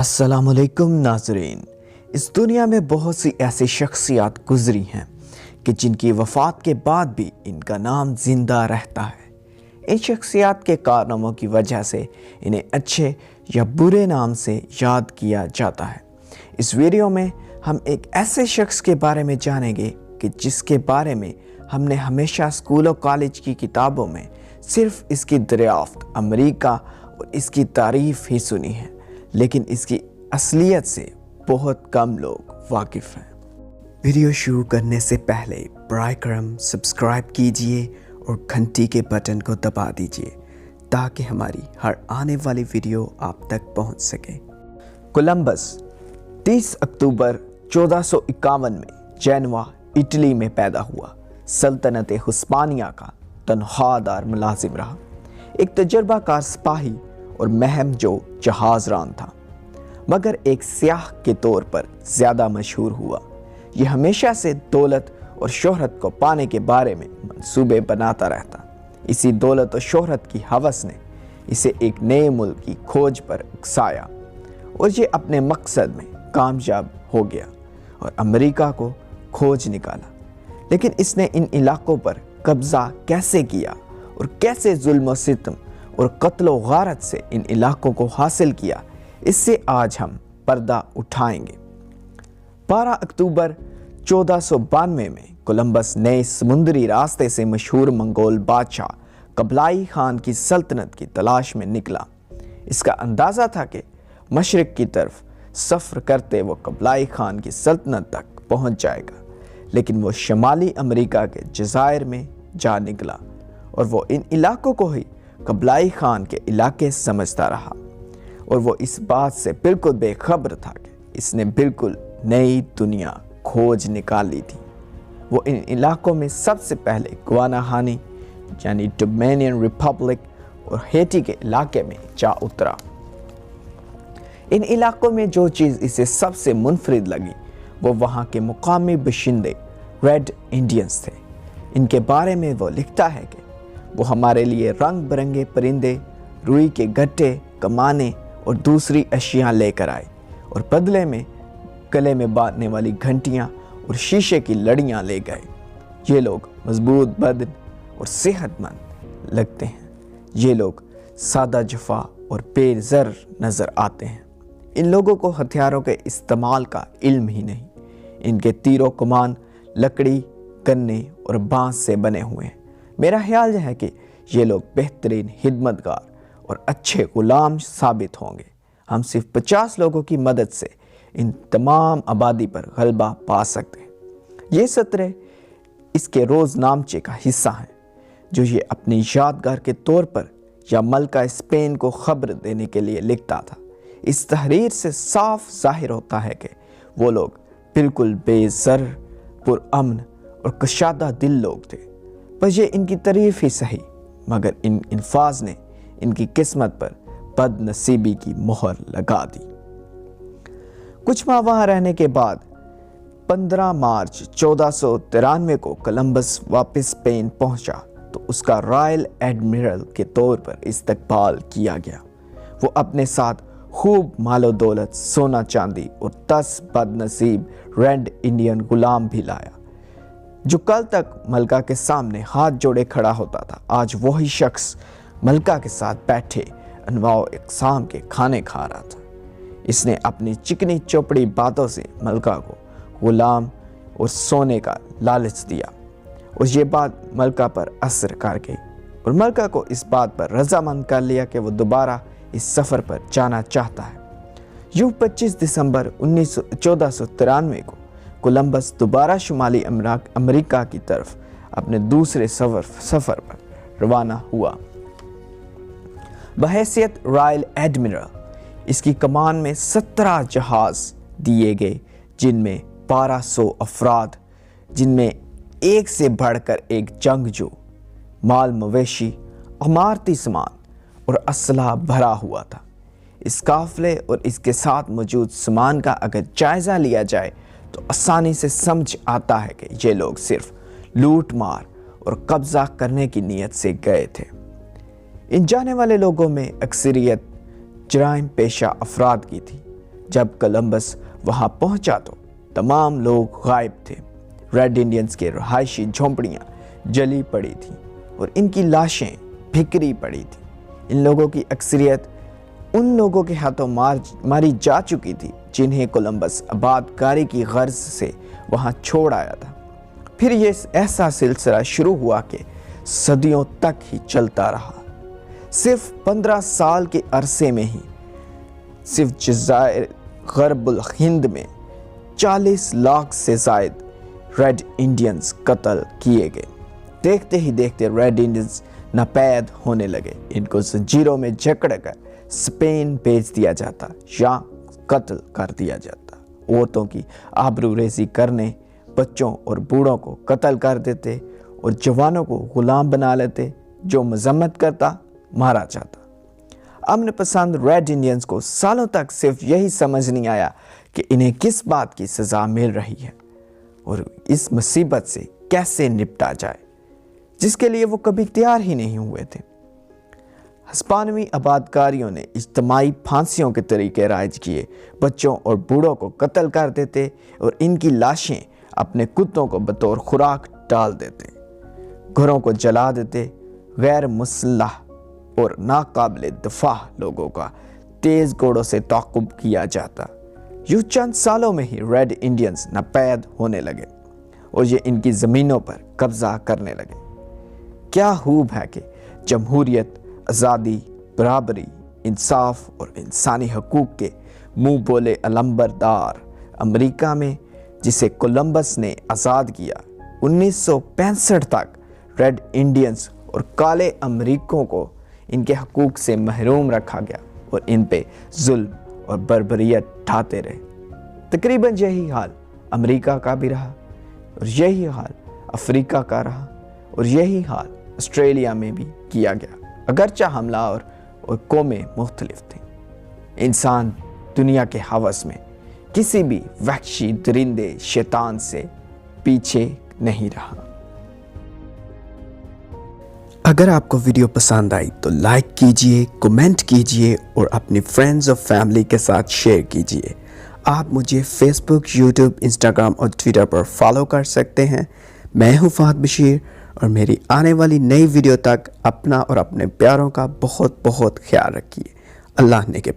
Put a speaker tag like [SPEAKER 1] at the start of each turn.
[SPEAKER 1] अस्सलाम वालेकुम नाज़रीन। इस दुनिया में बहुत सी ऐसी शख्सियात गुजरी हैं कि जिनकी वफ़ात के बाद भी इनका नाम ज़िंदा रहता है। इन शख्सियात के कारनामों की वजह से इन्हें अच्छे या बुरे नाम से याद किया जाता है। इस वीडियो में हम एक ऐसे शख्स के बारे में जानेंगे कि जिसके बारे में हमने हमेशा स्कूल और कॉलेज की किताबों में सिर्फ़ इसकी दरियाफ्त अमेरिका और इसकी तारीफ़ ही सुनी है, लेकिन इसकी असलियत से बहुत कम लोग वाकिफ़ हैं। वीडियो शुरू करने से पहले बराए करम सब्सक्राइब कीजिए और घंटी के बटन को दबा दीजिए ताकि हमारी हर आने वाली वीडियो आप तक पहुंच सके। कोलंबस 30 अक्टूबर 1451 में जेनवा इटली में पैदा हुआ। सल्तनत उस्मानिया का तनख्वाहदार मुलाजिम रहा। एक तजर्बाकार सिपाही और महम जो जहाज़रान था, मगर एक सियाह के तौर पर ज़्यादा मशहूर हुआ। यह हमेशा से दौलत और शोहरत को पाने के बारे में मंसूबे बनाता रहता। इसी दौलत और शोहरत की हवस ने इसे एक नए मुल्क की खोज पर उकसाया और ये अपने मकसद में कामयाब हो गया और अमेरिका को खोज निकाला। लेकिन इसने इन इलाकों पर कब्ज़ा कैसे किया और कैसे जुल्म और सितम और कत्ल व गारत से इन इलाकों को हासिल किया, इससे आज हम पर्दा उठाएंगे। 12 अक्टूबर 1492 में कोलंबस नए समुद्री रास्ते से मशहूर मंगोल बादशाह कबलाई खान की सल्तनत की तलाश में निकला। इसका अंदाज़ा था कि मशरिक़ की तरफ सफ़र करते वो कबलाई खान की सल्तनत तक पहुंच जाएगा, लेकिन वो शुमाली अमेरिका के जज़ायर में जा निकला और वो इन इलाकों को ही कबलाई खान के इलाके समझता रहा और वो इस बात से बिल्कुल बेखबर था कि इसने बिल्कुल नई दुनिया खोज निकाली थी। वो इन इलाकों में सबसे पहले गुआनाहानी यानी डोमिनियन रिपब्लिक और हेटी के इलाके में जा उतरा। इन इलाकों में जो चीज़ इसे सबसे मुनफरिद लगी वो वहाँ के मुकामी बशिंदे रेड इंडियंस थे। इनके बारे में वो लिखता है कि वो हमारे लिए रंग बिरंगे परिंदे, रुई के गट्टे, कमाने और दूसरी अशियाँ लेकर आए और बदले में गले में बांधने वाली घंटियाँ और शीशे की लड़ियाँ ले गए। ये लोग मजबूत बदन और सेहतमंद लगते हैं। ये लोग सादा जफा और बेज़र नज़र आते हैं। इन लोगों को हथियारों के इस्तेमाल का इल्म ही नहीं। इनके तीरों कमान लकड़ी, गन्ने और बांस से बने हुए हैं। मेरा ख्याल है कि ये लोग बेहतरीन खिदमतगार और अच्छे गुलाम साबित होंगे। हम सिर्फ 50 लोगों की मदद से इन तमाम आबादी पर गलबा पा सकते हैं। ये सत्र इसके रोज़नामचे का हिस्सा है जो ये अपनी यादगार के तौर पर या मलका स्पेन को खबर देने के लिए लिखता था। इस तहरीर से साफ जाहिर होता है कि वो लोग बिल्कुल बेज़र, पुरअमन और कशादा दिल लोग थे। बस ये इनकी तारीफ ही सही, मगर इन इन्फाज ने इनकी किस्मत पर बदनसीबी की मोहर लगा दी। कुछ माह वहाँ रहने के बाद 15 मार्च 1493 को कोलंबस वापस स्पेन पहुंचा तो उसका रॉयल एडमिरल के तौर पर इस्तकबाल किया गया। वो अपने साथ खूब मालो दौलत, सोना चांदी और 10 बदनसीब रेड इंडियन गुलाम भी लाया। जो कल तक मलका के सामने हाथ जोड़े खड़ा होता था, आज वही शख्स मलका के साथ बैठे अनवाओ इक़साम के खाने खा रहा था। इसने अपनी चिकनी चौपड़ी बातों से मलका को गुलाम और सोने का लालच दिया और ये बात मलका पर असर कर गई और मलका को इस बात पर रजामंद कर लिया कि वो दोबारा इस सफ़र पर जाना चाहता है। यूँ 25 दिसंबर 1493 को कोलंबस दोबारा शुमाली अमेरिका की तरफ अपने दूसरे सफ़र पर रवाना हुआ। बहैसियत रॉयल एडमिरल इसकी कमान में 17 जहाज़ दिए गए, जिनमें 1200 अफराद, जिनमें एक से बढ़कर एक जंगजू, माल मवेशी, इमारती सामान और असलहा भरा हुआ था। इस काफ़िले और इसके साथ मौजूद सामान का अगर जायज़ा लिया जाए तो आसानी से समझ आता है कि ये लोग सिर्फ लूट मार और कब्ज़ा करने की नीयत से गए थे। इन जाने वाले लोगों में अक्सरियत जराइम पेशा अफराद की थी जब कोलंबस वहां पहुंचा तो तमाम लोग गायब थे। रेड इंडियंस के रहायशी झोंपड़ियां जली पड़ी थी और इनकी लाशें बिखरी पड़ी थी। इन लोगों की अक्सरियत उन लोगों के हाथों मारी जा चुकी थी जिन्हें कोलंबस आबादकारी की गर्ज से वहां छोड़ आया था। फिर ये ऐसा सिलसिला शुरू हुआ कि सदियों तक ही चलता रहा। सिर्फ 15 साल के अरसे में ही सिर्फ जज़ायर गरबुल हिंद में 40 लाख से ज़ायद रेड इंडियंस कत्ल किए गए। देखते ही देखते रेड इंडियंस नापैद होने लगे। इनको जंजीरों में जकड़कर स्पेन भेज दिया जाता या कत्ल कर दिया जाता। औरतों की आबरूरेज़ी करने, बच्चों और बूढ़ों को कत्ल कर देते और जवानों को गुलाम बना लेते। जो मजम्मत करता मारा जाता। अमन पसंद रेड इंडियंस को सालों तक सिर्फ यही समझ नहीं आया कि इन्हें किस बात की सज़ा मिल रही है और इस मुसीबत से कैसे निपटा जाए, जिसके लिए वो कभी तैयार ही नहीं हुए थे। हिस्पानवी आबादकारियों ने इज्तिमाई फांसियों के तरीके राइज किए। बच्चों और बूढ़ों को कत्ल कर देते और इनकी लाशें अपने कुत्तों को बतौर खुराक डाल देते। घरों को जला देते। गैर मुसल्लह और नाकाबिल दफा लोगों का तेज गोड़ों से ताक़ुब किया जाता। यूं चंद सालों में ही रेड इंडियंस नापैद होने लगे और ये इनकी ज़मीनों पर कब्जा करने लगे। क्या खूब है कि जमहूरियत, आज़ादी, बराबरी, इंसाफ और इंसानी हकूक़ के मुँह बोले अलंबरदार अमेरिका में, जिसे कोलंबस ने आज़ाद किया, 1965 तक रेड इंडियंस और काले अमरीकों को इनके हकूक़ से महरूम रखा गया और इन पे जुल्म और बर्बरियत ढाते रहे। तकरीबन यही हाल अमेरिका का भी रहा और यही हाल अफ्रीका का रहा और यही हाल ऑस्ट्रेलिया में भी किया गया। अगरचे हमलावर और कौमें मुख्तलिफ थीं, इंसान दुनिया के हवस में किसी भी वहशी दरिंदे शैतान से पीछे नहीं रहा। अगर आपको वीडियो पसंद आई तो लाइक कीजिए, कमेंट कीजिए और अपने फ्रेंड्स और फैमिली के साथ शेयर कीजिए। आप मुझे फेसबुक, यूट्यूब, इंस्टाग्राम और ट्विटर पर फॉलो कर सकते हैं। मैं हूं फहद बशीर और मेरी आने वाली नई वीडियो तक अपना और अपने प्यारों का बहुत बहुत ख्याल रखिए। अल्लाह ने के